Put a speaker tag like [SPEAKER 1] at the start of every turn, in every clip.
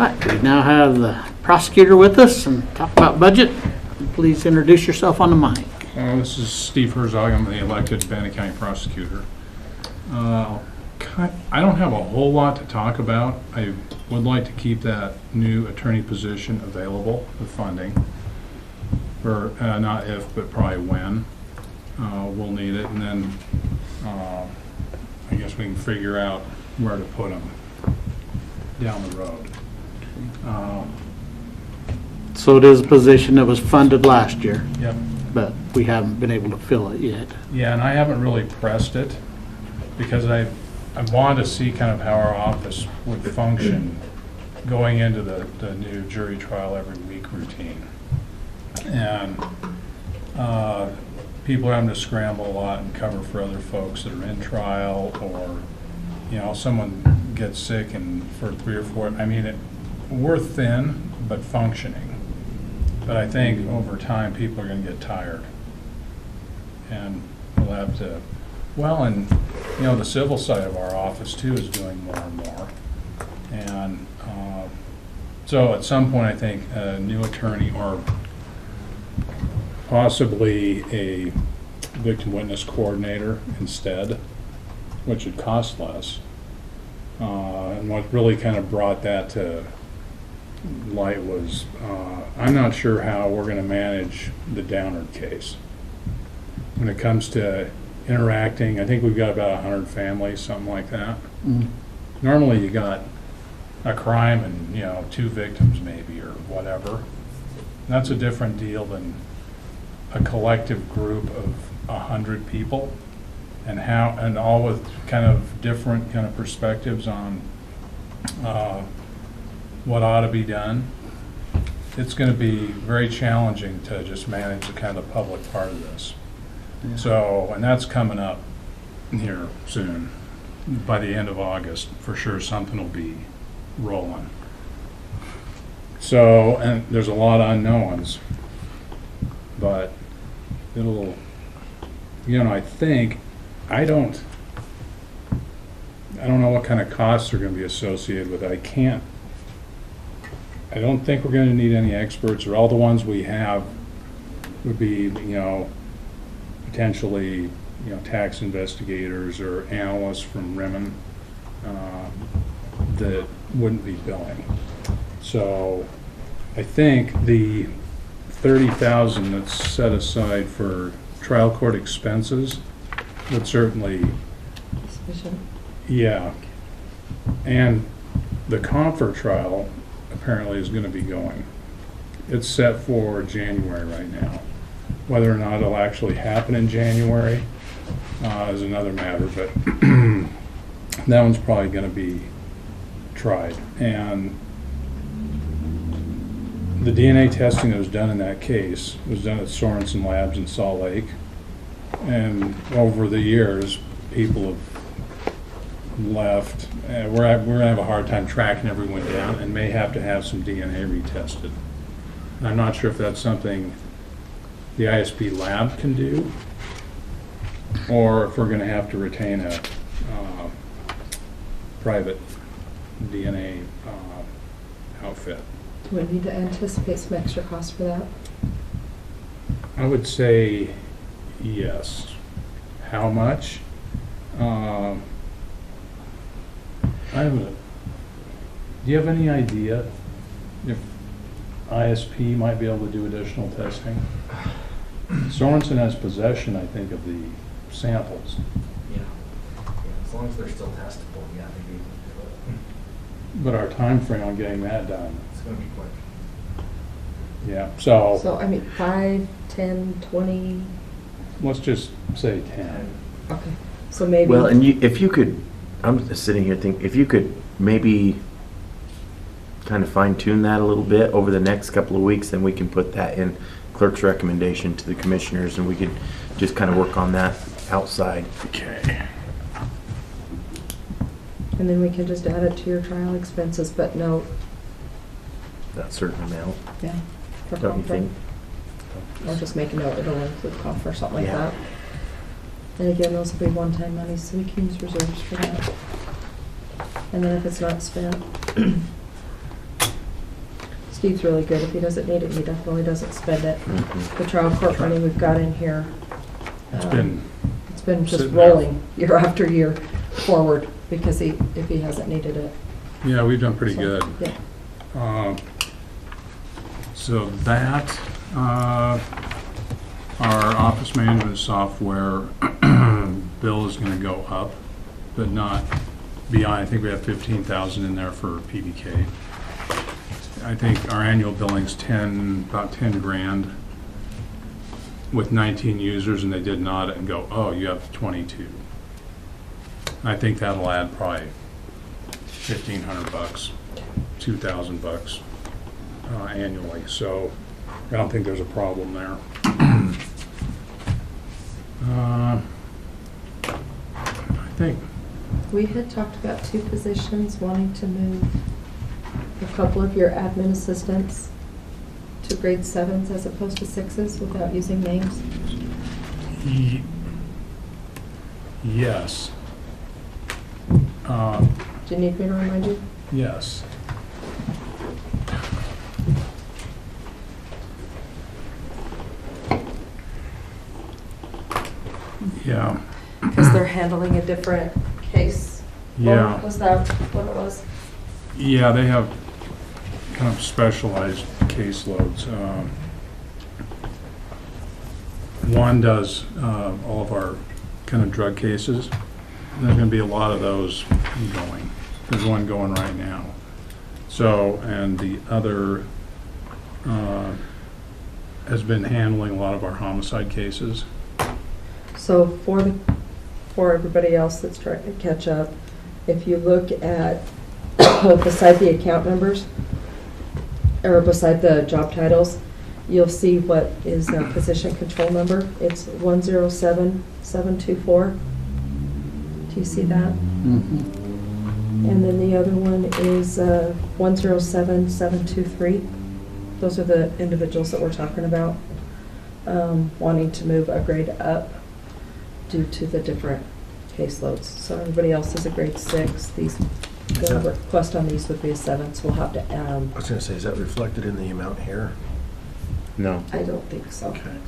[SPEAKER 1] right, we now have the prosecutor with us and talk about budget. Please introduce yourself on the mic.
[SPEAKER 2] This is Steve Herzog. I'm the elected Bannock County prosecutor. I don't have a whole lot to talk about. I would like to keep that new attorney position available, the funding, for not if, but probably when we'll need it. And then I guess we can figure out where to put them down the road.
[SPEAKER 1] So it is a position that was funded last year,
[SPEAKER 2] Yep.
[SPEAKER 1] but we haven't been able to fill it yet.
[SPEAKER 2] Yeah, and I haven't really pressed it because I wanted to see kind of how our office would function going into the new jury trial every week routine. And people are having to scramble a lot and cover for other folks that are in trial, or, you know, someone gets sick and for 3 or 4, I mean, we're thin but functioning. But I think over time, people are going to get tired. And we'll have to, well, and, you know, the civil side of our office, too, is doing more and more. And so at some point, I think a new attorney or possibly a victim witness coordinator instead, which would cost less. And what really kind of brought that to light was I'm not sure how we're going to manage the Downard case. When it comes to interacting, I think we've got about 100 families, something like that. Normally you got a crime and, you know, 2 victims maybe or whatever. That's a different deal than a collective group of 100 people, and how, and all with kind of different kind of perspectives on what ought to be done. It's going to be very challenging to just manage the kind of public part of this. Yeah. So, and that's coming up here soon. By the end of August, for sure, something will be rolling. So, and there's a lot of unknowns, but it'll, you know, I think, I don't know what kind of costs are going to be associated with it. I don't think we're going to need any experts, or all the ones we have would be, you know, potentially, you know, tax investigators or analysts from Rimmen that wouldn't be billing. So I think the $30,000 that's set aside for trial court expenses would certainly,
[SPEAKER 3] sufficient.
[SPEAKER 2] Yeah, and the Comfort trial apparently is going to be going. It's set for January right now. Whether or not it'll actually happen in January is another matter, but that one's probably going to be tried. And the DNA testing that was done in that case was done at Sorensen Labs in Salt Lake. And over the years, people have left. We're going to have a hard time tracking everyone down and may have to have some DNA retested. And I'm not sure if that's something the ISP lab can do, or if we're going to have to retain a private DNA outfit.
[SPEAKER 3] Do we need to anticipate some extra costs for that?
[SPEAKER 2] I would say yes. How much? Do you have any idea if ISP might be able to do additional testing? Sorensen has possession, I think, of the samples.
[SPEAKER 4] Yeah, as long as they're still testable, yeah, they'd be able to do it.
[SPEAKER 2] But our time frame on getting that done,
[SPEAKER 4] It's going to be quick.
[SPEAKER 2] yeah. So
[SPEAKER 3] So, I mean, 5, 10, 20,
[SPEAKER 2] let's just say 10.
[SPEAKER 3] okay. So maybe.
[SPEAKER 5] Well, and if you could, I'm just sitting here thinking, if you could maybe kind of fine tune that a little bit over the next couple of weeks, then we can put that in clerk's recommendation to the commissioners, and we could just kind of work on that outside.
[SPEAKER 2] Okay.
[SPEAKER 3] And then we can just add it to your trial expenses, but no,
[SPEAKER 5] That certain amount,
[SPEAKER 3] yeah. For
[SPEAKER 5] don't you
[SPEAKER 3] comfort.
[SPEAKER 5] think?
[SPEAKER 3] Or just make a note, it'll include comfort or something like
[SPEAKER 5] Yeah.
[SPEAKER 3] that. And again, those will be one-time money, so we can use reserves for that. And then if it's not spent, Steve's really good. If he doesn't need it, he definitely doesn't spend it.
[SPEAKER 5] Mhm.
[SPEAKER 3] The trial court money we've got in here.
[SPEAKER 2] It's
[SPEAKER 3] um,
[SPEAKER 2] been,
[SPEAKER 3] just
[SPEAKER 2] sitting there.
[SPEAKER 3] rolling year after year forward because if he hasn't needed it.
[SPEAKER 2] yeah, we've done pretty
[SPEAKER 3] So,
[SPEAKER 2] good.
[SPEAKER 3] Yeah.
[SPEAKER 2] So that, our office management software bill is gonna go up, but not beyond. I think we have 15,000 in there for PBK. I think our annual billing's about 10 grand with 19 users, and they did an audit and go, oh, you have 22. I think that'll add probably $1,500, $2,000 annually. So I don't think there's a problem there. I think.
[SPEAKER 3] We had talked about 2 positions, wanting to move a couple of your admin assistants to grade 7s as opposed to 6s without using names.
[SPEAKER 2] Yes.
[SPEAKER 3] Do you need me to remind you?
[SPEAKER 2] Yes. Yeah.
[SPEAKER 3] Because they're handling a different case.
[SPEAKER 2] Yeah.
[SPEAKER 3] Was that what it was?
[SPEAKER 2] Yeah, they have kind of specialized caseloads. One does all of our kind of drug cases. There's going to be a lot of those going. There's one going right now. So, and the other has been handling a lot of our homicide cases.
[SPEAKER 3] So for everybody else that's trying to catch up, if you look at beside the account numbers, or beside the job titles, you'll see what is a position control number. It's 107724. Do you see that?
[SPEAKER 1] Mhm.
[SPEAKER 3] And then the other one is 107723. Those are the individuals that we're talking about, wanting to move a grade up due to the different caseloads. So everybody else is a grade 6. The request on these would be a 7, so we'll have to add them.
[SPEAKER 6] I was going to say, is that reflected in the amount here?
[SPEAKER 5] No.
[SPEAKER 3] I don't think so.
[SPEAKER 6] Okay.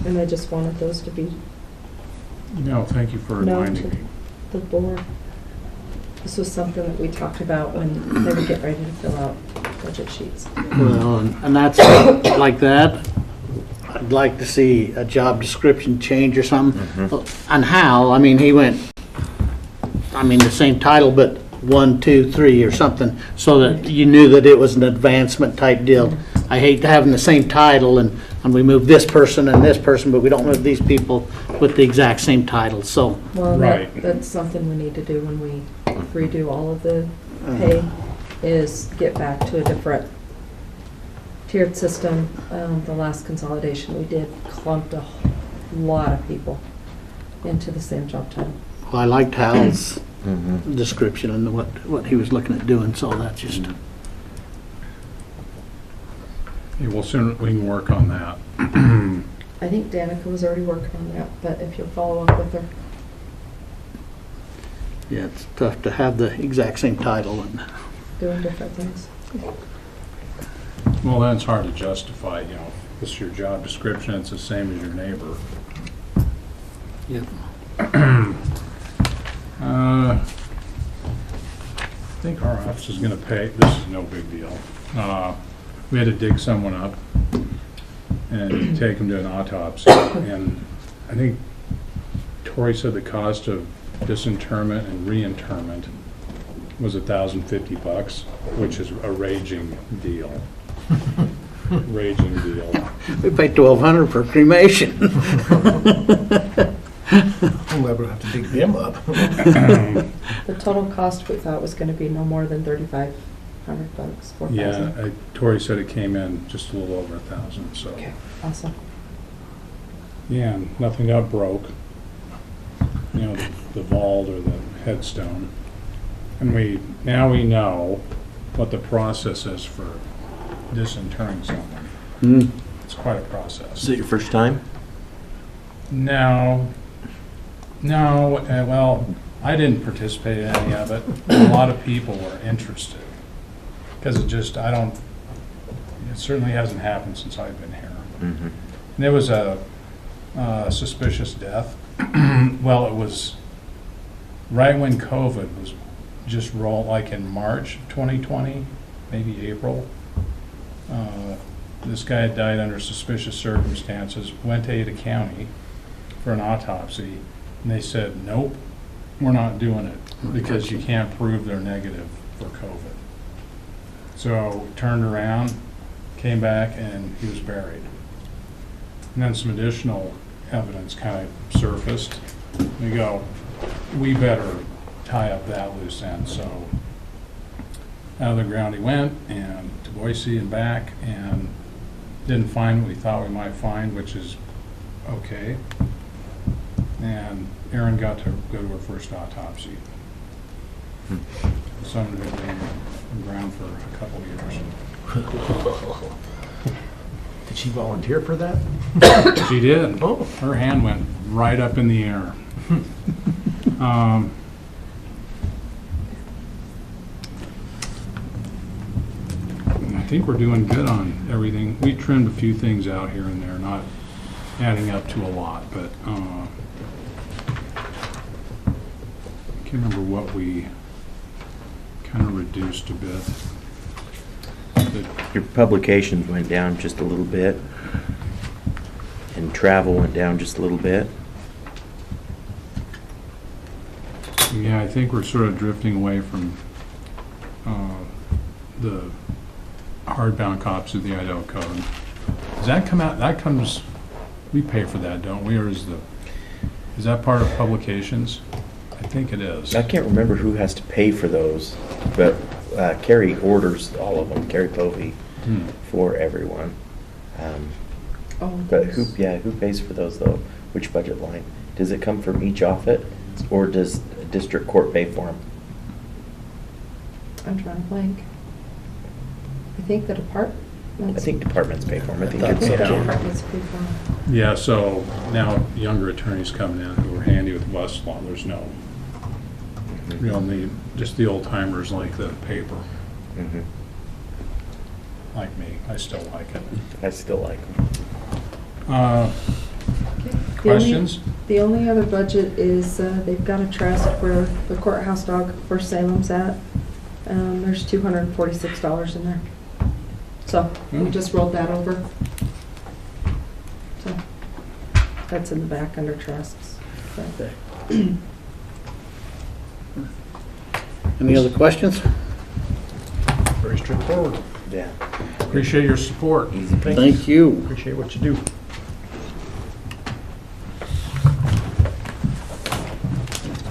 [SPEAKER 3] And I just wanted those to be
[SPEAKER 2] No, thank you for
[SPEAKER 3] known
[SPEAKER 2] reminding
[SPEAKER 3] to
[SPEAKER 2] me.
[SPEAKER 3] the board. This was something that we talked about when they would get ready to fill out budget sheets.
[SPEAKER 1] Well, and that's like that. I'd like to see a job description change or something. On how, I mean, he went, the same title, but 1, 2, 3 or something, so that you knew that it was an advancement type deal. I hate having the same title and we move this person and this person, but we don't move these people with the exact same title, so.
[SPEAKER 3] Well,
[SPEAKER 2] Right.
[SPEAKER 3] that's something we need to do when we redo all of the pay, is get back to a different tiered system. The last consolidation we did clumped a lot of people into the same job title.
[SPEAKER 1] Well, I liked Hal's description and what he was looking at doing, so that's just.
[SPEAKER 2] Yeah, well, soon we can work on that.
[SPEAKER 3] I think Danica was already working on that, but if you'll follow up with her.
[SPEAKER 1] Yeah, it's tough to have the exact same title and.
[SPEAKER 3] Doing different things.
[SPEAKER 2] Well, then it's hard to justify, this is your job description, it's the same as your neighbor.
[SPEAKER 1] Yep.
[SPEAKER 2] I think our office is gonna pay, this is no big deal. We had to dig someone up and take them to an autopsy, and I think Tori said the cost of disinterment and reinterment was $1,050, which is a raging deal. Raging deal.
[SPEAKER 1] We paid $1,200 for cremation.
[SPEAKER 6] We'll never have to dig them up.
[SPEAKER 3] The total cost we thought was going to be no more than $3,500, $4,000.
[SPEAKER 2] Yeah, Tori said it came in just a little over 1,000, so.
[SPEAKER 3] Okay, awesome.
[SPEAKER 2] Yeah, and nothing got broke. The vault or the headstone. And now we know what the process is for disinterring someone. it's quite a process.
[SPEAKER 5] Is it your first time?
[SPEAKER 2] No, well, I didn't participate in any of it. A lot of people were interested, because it certainly hasn't happened since I've been here.
[SPEAKER 5] Mm-hmm.
[SPEAKER 2] And it was a suspicious death. Well, it was right when COVID was just like in March of 2020, maybe April. This guy had died under suspicious circumstances, went to Ada County for an autopsy, and they said, nope, we're not doing it because you can't prove they're negative for COVID. So turned around, came back, and he was buried. And then some additional evidence kind of surfaced. We go, we better tie up that loose end. So out of the ground he went, and to Boise and back, and didn't find what we thought we might find, which is okay. And Erin got to go to her first autopsy. Somebody had been around for a couple of years.
[SPEAKER 6] Did she volunteer for that?
[SPEAKER 2] She did.
[SPEAKER 6] Oh.
[SPEAKER 2] Her hand went right up in the air. I think we're doing good on everything. We trimmed a few things out here and there, not adding up to a lot, but I can't remember what we kind of reduced a bit.
[SPEAKER 5] Your publications went down just a little bit, and travel went down just a little bit.
[SPEAKER 2] Yeah, I think we're sort of drifting away from the hardbound copies of the Idaho Code. Does that come out, that comes, we pay for that, don't we, or is that part of publications? I think it is.
[SPEAKER 5] I can't remember who has to pay for those, but Carrie orders all of them, Carrie Povey, for everyone. But who pays for those though? Which budget line? Does it come from each office, or does district court pay for them?
[SPEAKER 3] I'm trying to blank. I think the department.
[SPEAKER 5] I think departments pay for them. I think
[SPEAKER 6] thought
[SPEAKER 5] it's
[SPEAKER 6] so, too.
[SPEAKER 3] Departments pay for them.
[SPEAKER 2] Yeah, so now younger attorneys coming in who are handy with Westlaw, there's no real need, just the old timers like the paper,
[SPEAKER 5] Mhm.
[SPEAKER 2] like me. I still like it.
[SPEAKER 5] I still like them.
[SPEAKER 2] Questions?
[SPEAKER 3] The only other budget is they've got a trust where the courthouse dog for Salem's at. There's $246 in there. So we just rolled that over. So that's in the back under trusts. So.
[SPEAKER 1] Any other questions?
[SPEAKER 6] Very straightforward.
[SPEAKER 5] Yeah.
[SPEAKER 2] Appreciate your support.
[SPEAKER 5] Easy.
[SPEAKER 1] Thank you.
[SPEAKER 6] Appreciate what you do.